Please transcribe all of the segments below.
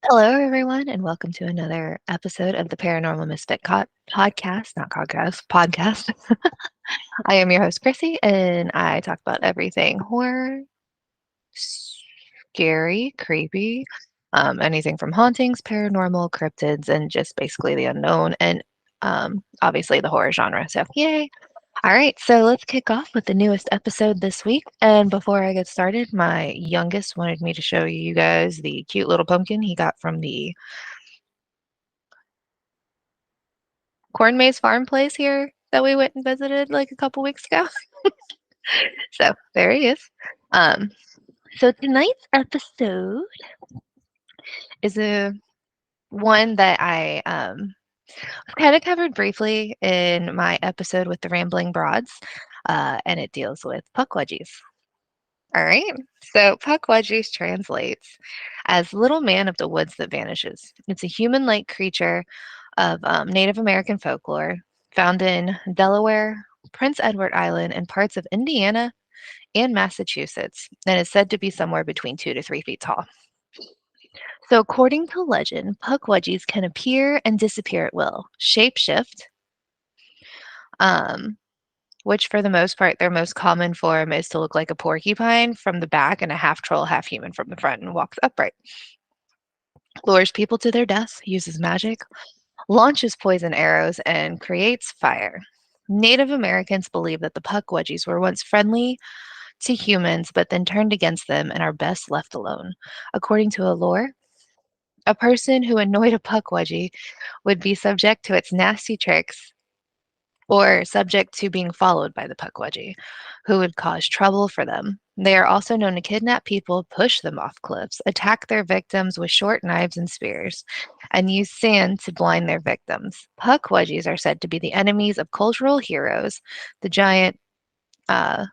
Hello, everyone, and welcome to another episode of the Paranormal Misfit podcast, not podcast, podcast. I am your host, Chrissy, and I talk about everything horror, scary, creepy, anything from hauntings, paranormal, cryptids, and just basically the unknown, and obviously the horror genre. So, yay! All right, so let's kick off with the newest episode this week. And before I get started, my youngest wanted me to show you guys the cute little pumpkin he got from the Corn Maze Farm place here that we went and visited like a couple weeks ago. So there he is. Um, so tonight's episode is a one that I kind of covered briefly in my episode with the Rambling Broads, and it deals with Pukwudgies. All right. So Pukwudgies translates as little man of the woods that vanishes. It's a human-like creature of Native American folklore found in Delaware, Prince Edward Island, and parts of Indiana and Massachusetts, and is said to be somewhere between 2 to 3 feet tall. So, according to legend, Pukwudgies can appear and disappear at will, shapeshift, um, which for the most part, their most common form is to look like a porcupine from the back and a half troll, half human from the front and walks upright. Lures people to their death, uses magic, launches poison arrows, and creates fire. Native Americans believe that the Pukwudgies were once friendly to humans, but then turned against them and are best left alone. According to a lore, a person who annoyed a Pukwudgie would be subject to its nasty tricks or subject to being followed by the Pukwudgie, who would cause trouble for them. They are also known to kidnap people, push them off cliffs, attack their victims with short knives and spears, and use sand to blind their victims. Pukwudgies are said to be the enemies of cultural heroes, the giant uh,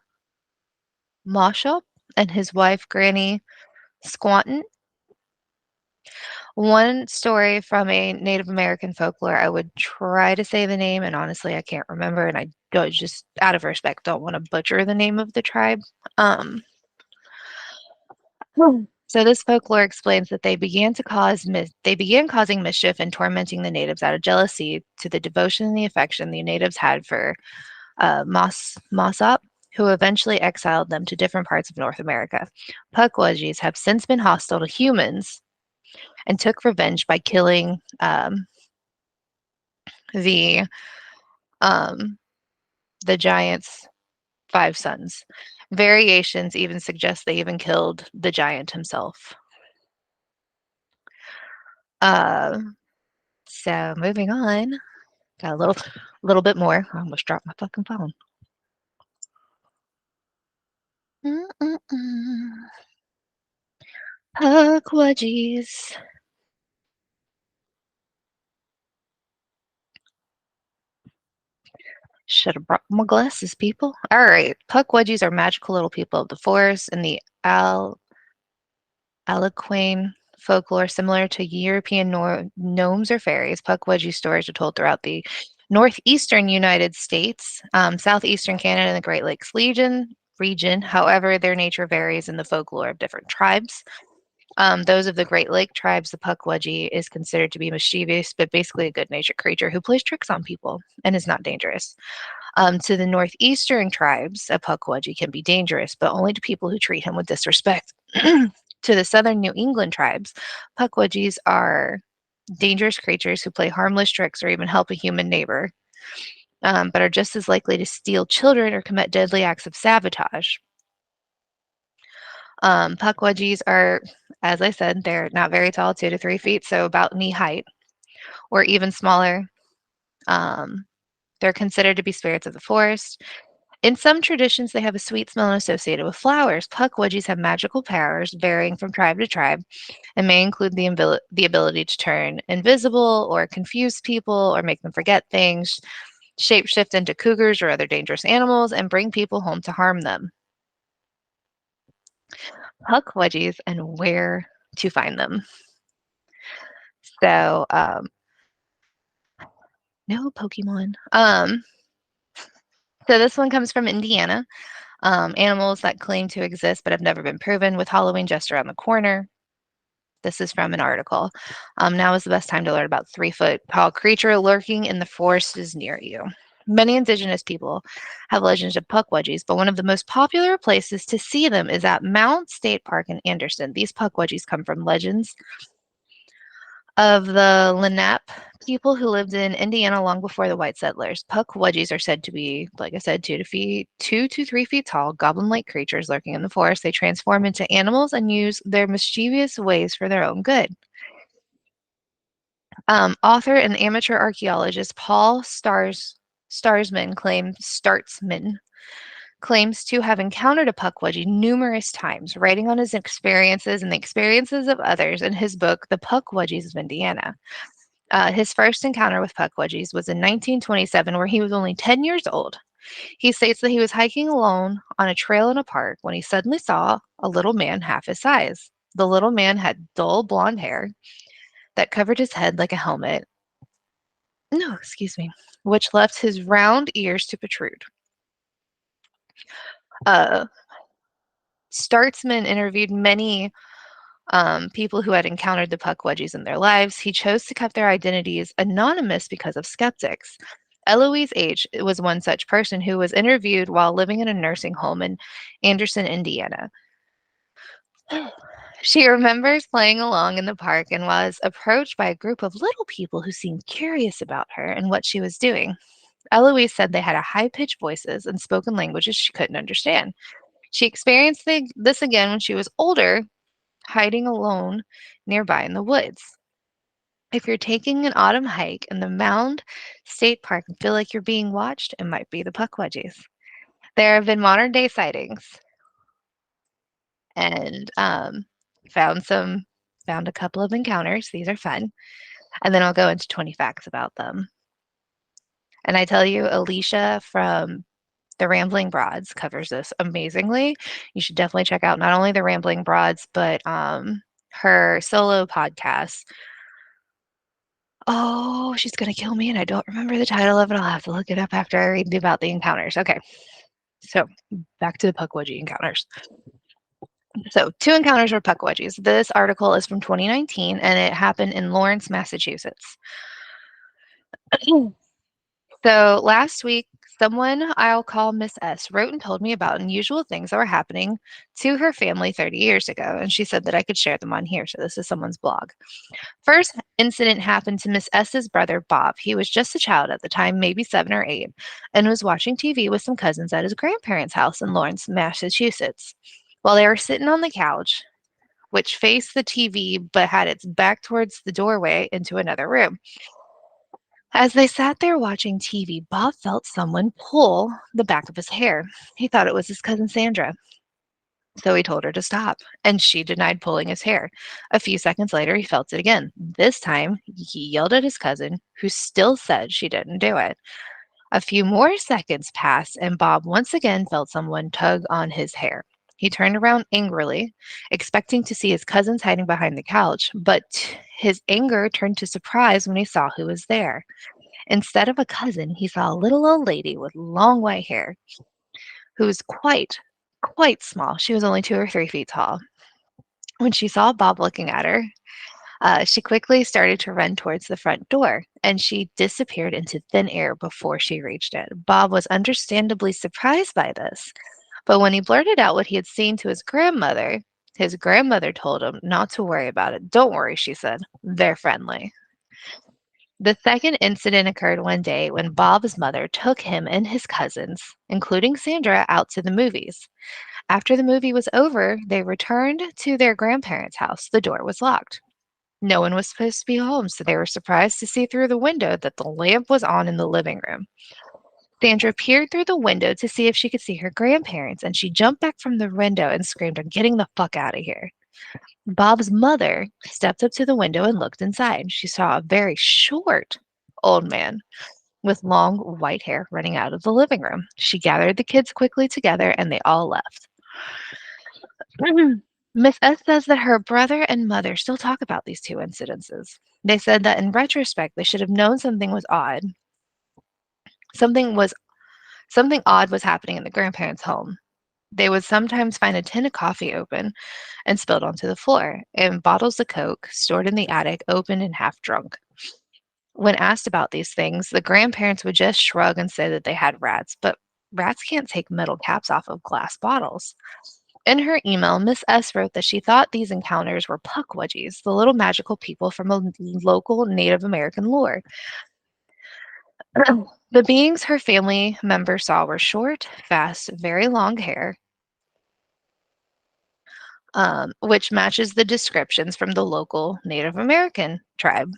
Moshop and his wife Granny Squanton. One story from a Native American folklore, I would try to say the name, and honestly, I can't remember, and I don't, just out of respect, don't want to butcher the name of the tribe. Um, so this folklore explains that they began causing mischief and tormenting the natives out of jealousy to the devotion and the affection the natives had for Mossop, who eventually exiled them to different parts of North America. Pukwudgies have since been hostile to humans and took revenge by killing the um, the giant's 5 sons. Variations even suggest they even killed the giant himself. Uh, so moving on, got a little bit more. I almost dropped my fucking phone. Pukwudgies. Should have brought my glasses, people. All right, Pukwudgies are magical little people of the forest in the Algonquin folklore, similar to European gnomes or fairies. Pukwudgie stories are told throughout the northeastern United States, southeastern Canada, and the Great Lakes region. However, their nature varies in the folklore of different tribes. Those of the Great Lake tribes, the Pukwudgie is considered to be mischievous, but basically a good-natured creature who plays tricks on people and is not dangerous. To the northeastern tribes, a Pukwudgie can be dangerous, but only to people who treat him with disrespect. To the southern New England tribes, Pukwudgies are dangerous creatures who play harmless tricks or even help a human neighbor, but are just as likely to steal children or commit deadly acts of sabotage. Pukwudgies are, as I said, they're not very tall, 2 to 3 feet, so about knee height, or even smaller. Um, they're considered to be spirits of the forest. In some traditions, they have a sweet smell associated with flowers. Pukwudgies have magical powers varying from tribe to tribe and may include the ability to turn invisible or confuse people or make them forget things, shapeshift into cougars or other dangerous animals, and bring people home to harm them. Pukwudgies and where to find them. So, no Pokemon. So this one comes from Indiana. Animals that claim to exist but have never been proven, with Halloween just around the corner. This is from an article. Now is the best time to learn about 3-foot tall creature lurking in the forest is near you. Many indigenous people have legends of pukwudgies, but one of the most popular places to see them is at Mount State Park in Anderson. These pukwudgies come from legends of the Lenape people who lived in Indiana long before the white settlers. Pukwudgies are said to be, like I said, 2 to 3 feet tall, goblin-like creatures lurking in the forest. They transform into animals and use their mischievous ways for their own good. Author and amateur archaeologist Paul Startsman claims to have encountered a pukwudgie numerous times, writing on his experiences and the experiences of others in his book, The Pukwudgies of Indiana. His first encounter with pukwudgies was in 1927, where he was only 10 years old. He states that he was hiking alone on a trail in a park when he suddenly saw a little man half his size. The little man had dull blonde hair that covered his head like a helmet. No, excuse me, which left his round ears to protrude. Uh, Startsman interviewed many people who had encountered the pukwudgies in their lives. He chose to keep their identities anonymous because of skeptics. Eloise H. was one such person who was interviewed while living in a nursing home in Anderson, Indiana. She remembers playing along in the park and was approached by a group of little people who seemed curious about her and what she was doing. Eloise said they had high-pitched voices and spoken languages she couldn't understand. She experienced this again when she was older, hiding alone nearby in the woods. If you're taking an autumn hike in the Mound State Park and feel like you're being watched, it might be the pukwudgies. There have been modern day sightings, and found some found a couple of encounters. These are fun, and then I'll go into 20 facts about them. And I tell you, Alicia from the Rambling Broads covers this amazingly. You should definitely check out not only the Rambling Broads, but her solo podcast. Oh, she's gonna kill me, and I don't remember the title of it. I'll have to look it up after I read about the encounters. Okay, so back to the pukwudgie encounters. So 2 encounters with pukwudgies. This article is from 2019, and it happened in Lawrence, Massachusetts. So last week, someone I'll call Miss S wrote and told me about unusual things that were happening to her family 30 years ago, and she said that I could share them on here. So this is someone's blog. First incident happened to Miss S's brother, Bob. He was just a child at the time, maybe 7 or 8, and was watching TV with some cousins at his grandparents' house in Lawrence, Massachusetts. While they were sitting on the couch, which faced the TV but had its back towards the doorway into another room. As they sat there watching TV, Bob felt someone pull the back of his hair. He thought it was his cousin Sandra. So he told her to stop, and she denied pulling his hair. A few seconds later, he felt it again. This time, he yelled at his cousin, who still said she didn't do it. A few more seconds passed, and Bob once again felt someone tug on his hair. He turned around angrily, expecting to see his cousins hiding behind the couch, but his anger turned to surprise when he saw who was there. Instead of a cousin, he saw a little old lady with long white hair who was quite small. She was only 2 or 3 feet tall. When she saw Bob looking at her, she quickly started to run towards the front door, and she disappeared into thin air before she reached it. Bob was understandably surprised by this, but when he blurted out what he had seen to his grandmother told him not to worry about it. Don't worry, she said. They're friendly. The second incident occurred one day when Bob's mother took him and his cousins, including Sandra, out to the movies. After the movie was over, they returned to their grandparents' house. The door was locked. No one was supposed to be home, so they were surprised to see through the window that the lamp was on in the living room. Sandra peered through the window to see if she could see her grandparents, and she jumped back from the window and screamed, "I'm getting the fuck out of here." Bob's mother stepped up to the window and looked inside. She saw a very short old man with long white hair running out of the living room. She gathered the kids quickly together and they all left. Miss S says that her brother and mother still talk about these 2 incidences. They said that in retrospect, they should have known something was odd. Something odd was happening in the grandparents' home. They would sometimes find a tin of coffee open and spilled onto the floor, and bottles of Coke stored in the attic open and half drunk. When asked about these things, the grandparents would just shrug and say that they had rats, but rats can't take metal caps off of glass bottles. In her email, Miss S wrote that she thought these encounters were Pukwudgies, the little magical people from a local Native American lore. The beings her family members saw were short, fast, very long hair, which matches the descriptions from the local Native American tribe.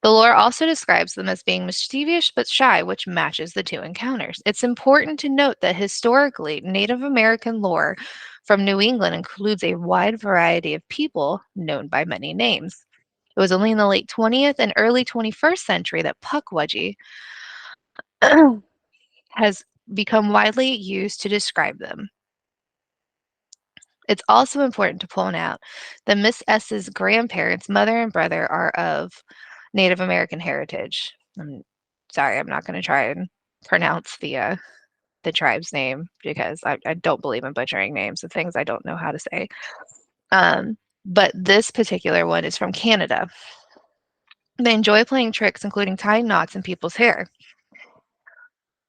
The lore also describes them as being mischievous but shy, which matches the two encounters. It's important to note that historically, Native American lore from New England includes a wide variety of people known by many names. It was only in the late 20th and early 21st century that Pukwudgie has become widely used to describe them. It's also important to point out that Miss S's grandparents, mother and brother, are of Native American heritage. I'm sorry, I'm not going to try and pronounce the tribe's name because I don't believe in butchering names of things I don't know how to say. But this particular one is from Canada. They enjoy playing tricks, including tying knots in people's hair.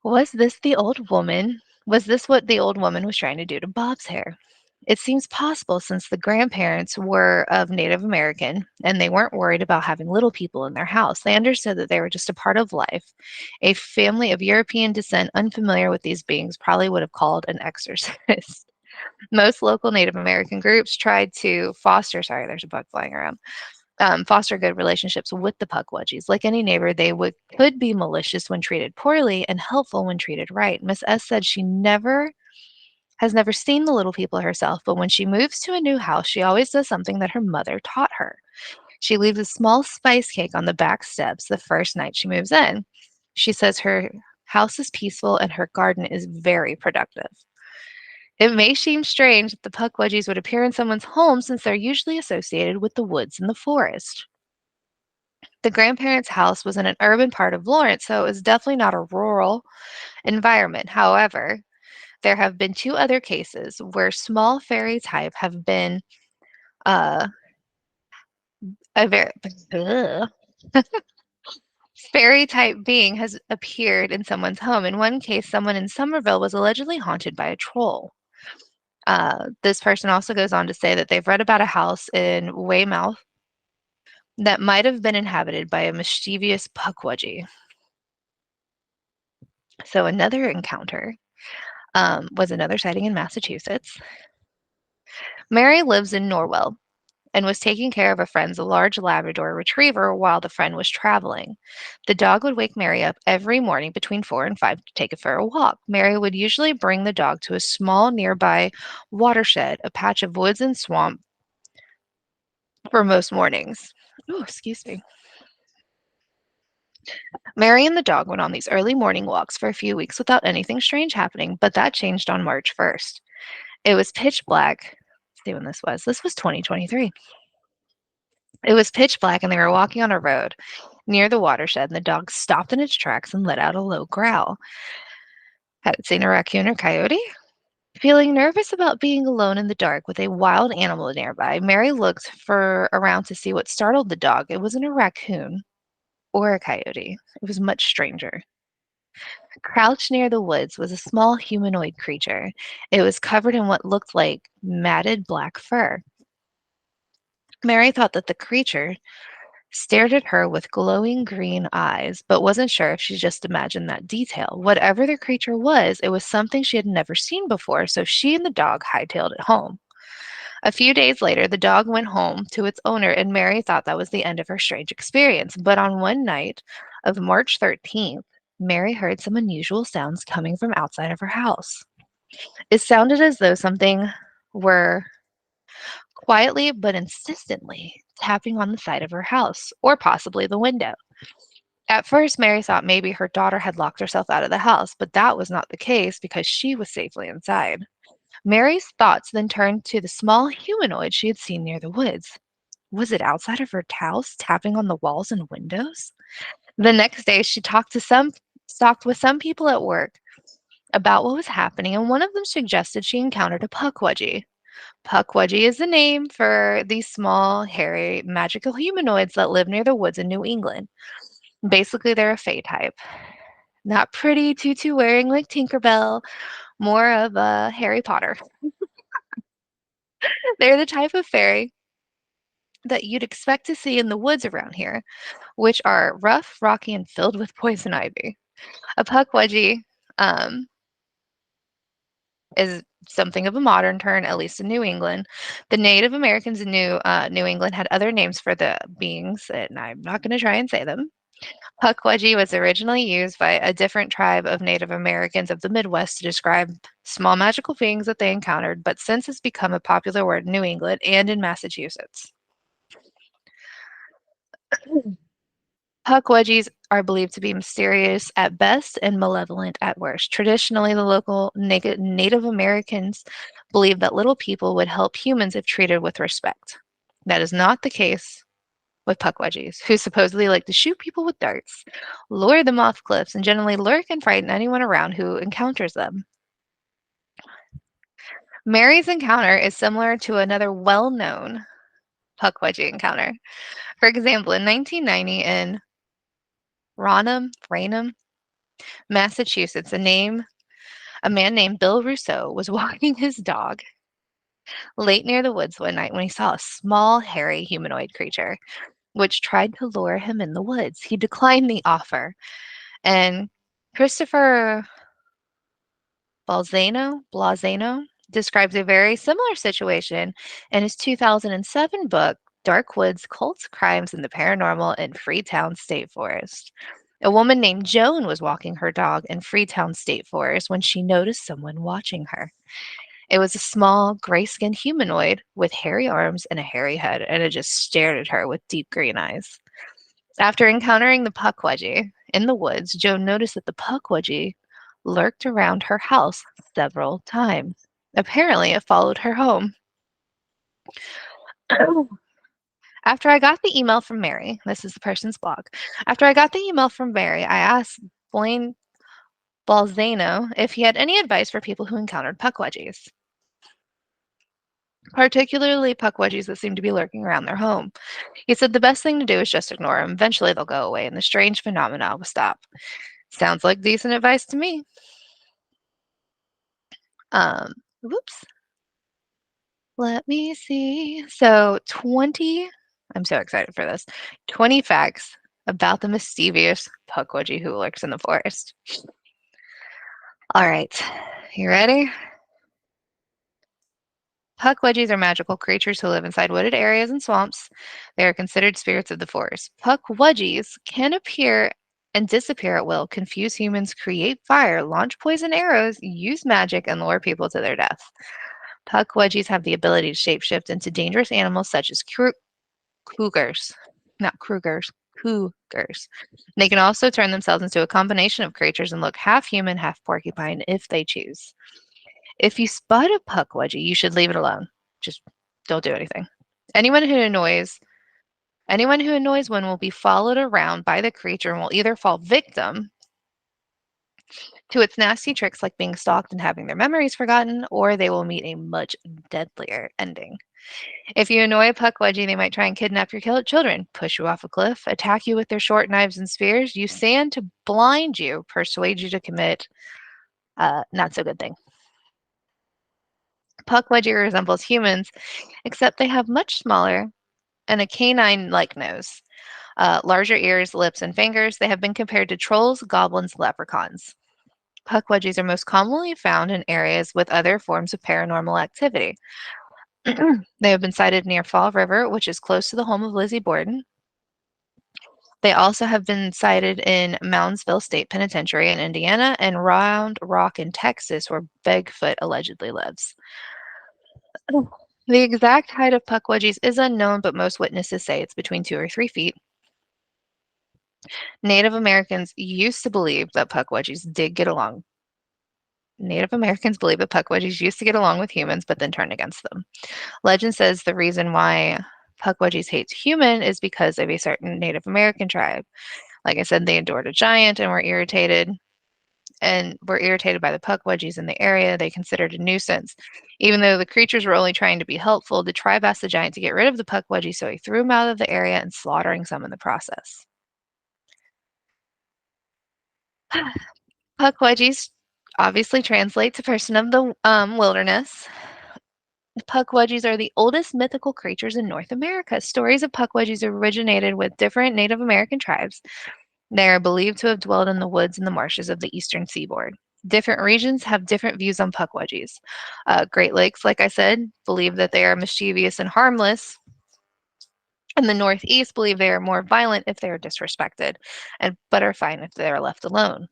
Was this the old woman? Was this what the old woman was trying to do to Bob's hair? It seems possible since the grandparents were of Native American and they weren't worried about having little people in their house. They understood that they were just a part of life. A family of European descent unfamiliar with these beings probably would have called an exorcist. Most local Native American groups tried to foster, sorry, there's a bug flying around, foster good relationships with the Pukwudgies. Like any neighbor, they could be malicious when treated poorly and helpful when treated right. Miss S said she has never seen the little people herself, but when she moves to a new house, she always does something that her mother taught her. She leaves a small spice cake on the back steps the first night she moves in. She says her house is peaceful and her garden is very productive. It may seem strange that the Pukwudgies would appear in someone's home since they're usually associated with the woods and the forest. The grandparents' house was in an urban part of Lawrence, so it was definitely not a rural environment. However, there have been two other cases where small fairy type have been uh, a very fairy type being has appeared in someone's home. In one case, someone in Somerville was allegedly haunted by a troll. This person also goes on to say that they've read about a house in Weymouth that might have been inhabited by a mischievous Pukwudgie. So another encounter was another sighting in Massachusetts. Mary lives in Norwell and was taking care of a friend's large Labrador retriever while the friend was traveling. The dog would wake Mary up every morning between 4 and 5 to take it for a walk. Mary would usually bring the dog to a small nearby watershed, a patch of woods and swamp for most mornings. Oh, excuse me. Mary and the dog went on these early morning walks for a few weeks without anything strange happening, but that changed on March 1st. It was pitch black. Let's see when this was. This was 2023. It was pitch black, and they were walking on a road near the watershed, and the dog stopped in its tracks and let out a low growl. Had it seen a raccoon or coyote? Feeling nervous about being alone in the dark with a wild animal nearby, Mary looked for around to see what startled the dog. It wasn't a raccoon or a coyote. It was much stranger. Crouched near the woods was a small humanoid creature. It was covered in what looked like matted black fur. Mary thought that the creature stared at her with glowing green eyes, but wasn't sure if she just imagined that detail. Whatever the creature was, it was something she had never seen before, so she and the dog hightailed it home. A few days later, the dog went home to its owner, and Mary thought that was the end of her strange experience. But on one night of March 13th, Mary heard some unusual sounds coming from outside of her house. It sounded as though something were quietly but insistently tapping on the side of her house, or possibly the window. At first, Mary thought maybe her daughter had locked herself out of the house, but that was not the case because she was safely inside. Mary's thoughts then turned to the small humanoid she had seen near the woods. Was it outside of her house, tapping on the walls and windows? The next day, she talked with some people at work about what was happening, and one of them suggested she encountered a Pukwudgie. Pukwudgie is the name for these small, hairy, magical humanoids that live near the woods in New England. Basically, they're a fae type. Not pretty tutu wearing like Tinkerbell, more of a Harry Potter. They're the type of fairy that you'd expect to see in the woods around here, which are rough, rocky, and filled with poison ivy. A Pukwudgie um, is something of a modern term, at least in New England. The Native Americans in New England had other names for the beings, and I'm not going to try and say them. Pukwudgie was originally used by a different tribe of Native Americans of the Midwest to describe small magical beings that they encountered, but since it's become a popular word in New England and in Massachusetts. Pukwudgies are believed to be mysterious at best and malevolent at worst. Traditionally, the local Native Americans believed that little people would help humans if treated with respect. That is not the case with Pukwudgies, who supposedly like to shoot people with darts, lure them off cliffs, and generally lurk and frighten anyone around who encounters them. Mary's encounter is similar to another well-known Pukwudgie encounter. For example, in 1990 in Raynham, Massachusetts, a man named Bill Rousseau was walking his dog late near the woods one night when he saw a small, hairy humanoid creature which tried to lure him in the woods. He declined the offer, and Christopher Blazano describes a very similar situation in his 2007 book, Dark Woods, Cults, Crimes, and the Paranormal in Freetown State Forest. A woman named Joan was walking her dog in Freetown State Forest when she noticed someone watching her. It was a small, gray-skinned humanoid with hairy arms and a hairy head, and it just stared at her with deep green eyes. After encountering the Pukwudgie in the woods, Joan noticed that the Pukwudgie lurked around her house several times. Apparently, it followed her home. After I got the email from Mary, this is the person's blog. After I got the email from Mary, I asked Blaine Balzano if he had any advice for people who encountered Pukwudgies, particularly Pukwudgies that seem to be lurking around their home. He said the best thing to do is just ignore them. Eventually, they'll go away, and the strange phenomena will stop. Sounds like decent advice to me. Um, whoops. Let me see. So 20, I'm so excited for this. 20 facts about the mischievous Pukwudgie who lurks in the forest. All right, you ready? Pukwudgies are magical creatures who live inside wooded areas and swamps. They are considered spirits of the forest. Pukwudgies can appear and disappear at will, confuse humans, create fire, launch poison arrows, use magic, and lure people to their death. Pukwudgies have the ability to shapeshift into dangerous animals such as cougars, not cougars. They can also turn themselves into a combination of creatures and look half human, half porcupine if they choose. If you spot a Pukwudgie, you should leave it alone. Just don't do anything. Anyone who annoys anyone who annoys one will be followed around by the creature and will either fall victim to its nasty tricks like being stalked and having their memories forgotten, or they will meet a much deadlier ending. If you annoy a Pukwudgie, they might try and kidnap your children, push you off a cliff, attack you with their short knives and spears, use sand to blind you, persuade you to commit not so good thing. Pukwudgie resembles humans, except they have much smaller and a canine-like nose, larger ears, lips, and fingers. They have been compared to trolls, goblins, leprechauns. Pukwudgies are most commonly found in areas with other forms of paranormal activity. They have been sighted near Fall River, which is close to the home of Lizzie Borden. They also have been sighted in Moundsville State Penitentiary in Indiana and Round Rock in Texas, where Bigfoot allegedly lives. The exact height of Pukwudgies is unknown, but most witnesses say it's between 2 or 3 feet. Native Americans used to believe that Pukwudgies did get along. Native Americans believe that Pukwudgies used to get along with humans, but then turned against them. Legend says the reason why Pukwudgies hate human is because of a certain Native American tribe. Like I said, they adored a giant and were irritated and were irritated by the Pukwudgies in the area they considered a nuisance. Even though the creatures were only trying to be helpful, the tribe asked the giant to get rid of the Pukwudgie, so he threw them out of the area and slaughtering some in the process. Pukwudgies obviously translate to person of the wilderness. Pukwudgies are the oldest mythical creatures in North America. Stories of Pukwudgies originated with different Native American tribes. They are believed to have dwelled in the woods and the marshes of the eastern seaboard. Different regions have different views on Pukwudgies. Great Lakes, like I said, believe that they are mischievous and harmless. And the Northeast believe they are more violent if they are disrespected, but are fine if they are left alone.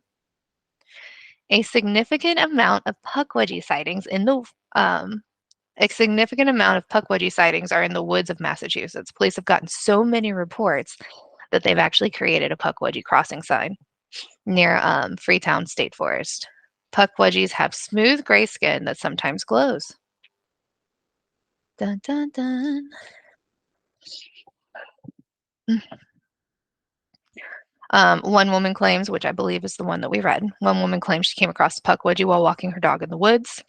A significant amount of Pukwudgie sightings in the A significant amount of Pukwudgie sightings are in the woods of Massachusetts. Police have gotten so many reports that they've actually created a Pukwudgie crossing sign near Freetown State Forest. Pukwudgies have smooth gray skin that sometimes glows. Dun, dun, dun. One woman claims, which I believe is the one that we read, one woman claims she came across a Pukwudgie while walking her dog in the woods.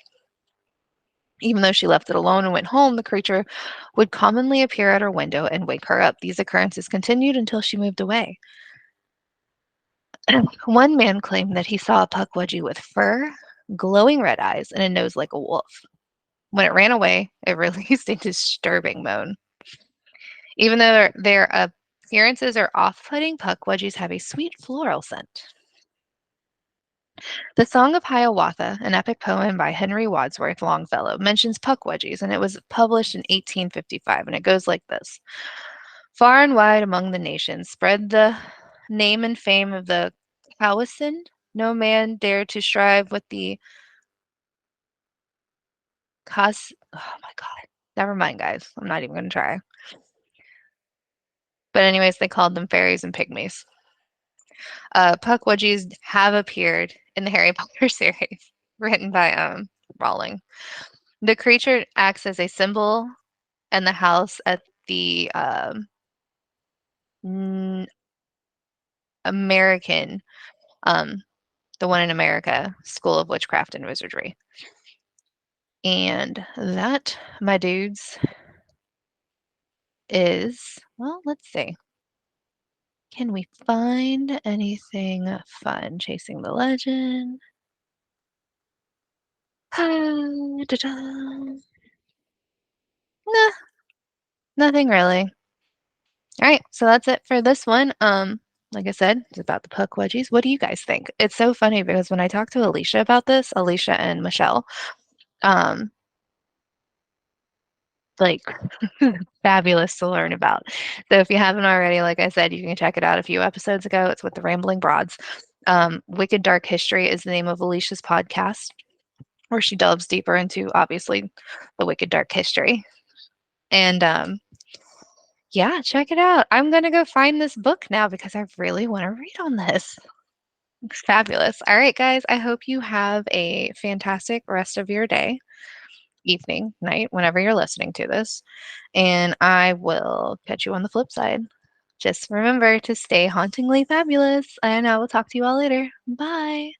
Even though she left it alone and went home, the creature would commonly appear at her window and wake her up. These occurrences continued until she moved away. One man claimed that he saw a Pukwudgie with fur, glowing red eyes, and a nose like a wolf. When it ran away, it released a disturbing moan. Even though their appearances are off-putting, Pukwudgies have a sweet floral scent. The Song of Hiawatha, an epic poem by Henry Wadsworth Longfellow, mentions Pukwudgies, and it was published in 1855, and it goes like this. Far and wide among the nations spread the name and fame of the Cowicin. No man dared to strive with the oh my god. Never mind, guys. I'm not even gonna try. But anyways, they called them fairies and pygmies. Pukwudgies have appeared in the Harry Potter series, written by Rowling. The creature acts as a symbol in the house at the American, um, the one in America, School of Witchcraft and Wizardry. And that, my dudes, is, well, let's see. Can we find anything fun? Chasing the legend. Nah, nothing really. All right, so that's it for this one. Like I said, it's about the Pukwudgies. What do you guys think? It's so funny because when I talked to Alicia about this, Alicia and Michelle, um, like fabulous to learn about. So if you haven't already, like I said, you can check it out a few episodes ago. It's with the Rambling Broads. Wicked Dark History is the name of Alicia's podcast, where she delves deeper into obviously the Wicked Dark History. And yeah, check it out. I'm gonna go find this book now because I really want to read on this. It's fabulous. All right, guys, I hope you have a fantastic rest of your day, evening, night, whenever you're listening to this. And I will catch you on the flip side. Just remember to stay hauntingly fabulous, and I will talk to you all later. Bye.